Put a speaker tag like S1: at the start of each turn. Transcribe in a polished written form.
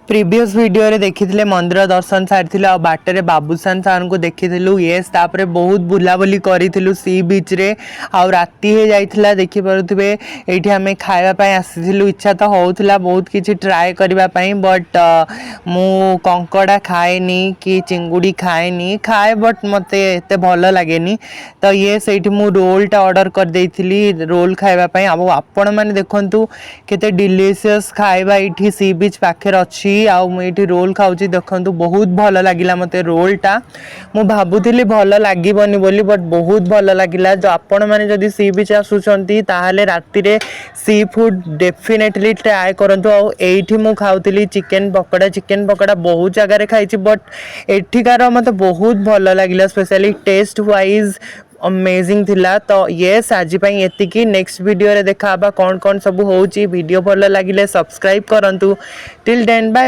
S1: Previous video रे देखिथिले मंदिर दर्शन सारिथिले आ बाटरे बाबूसान सार को देखिथिलु। येस तापरे बहुत बुलाबुली करिथिलु सी बीच रे आ राती हे जाइथिला। देखि पारुथिबे एठी हमें खाइबा पई आसीथिलु। इच्छा तो होउथिला बहुत किछि ट्राई करबा पई बट मु कंकड़ा खाएनी कि चिंगुड़ी खाएनी खाए बट मते एते भलो लागेनी। तो ये सेठी मु रोल टा ऑर्डर कर देइथिली रोल खाइबा पई। अब आपण माने देखंतु केते डिलीशियस खाइबा एठी सी बीच पाखे अछि। आ मुझे रोल खाऊँ देखु बहुत भल लगिला मत रोल टा। मु भाबुली भल लगे बोली बट बहुत भल लगिला। जो आपण मैंने जदि सी बीच आसुँच ताहले राति रे सी फूड डेफिनेटली ट्राए करंतु। आठी मु खाऊली चिकेन पकोड़ा बहुत जगह खाई बट एठिकार मत बहुत भल लगिला स्पेशली टेस्ट वाइज अमेजिंग थिला। तो येस आज एतिकी नेक्स्ट वीडियो रे देखा कौन कौन सब होची। वीडियो भल लगिले सब्सक्राइब करंतु। Till then bye.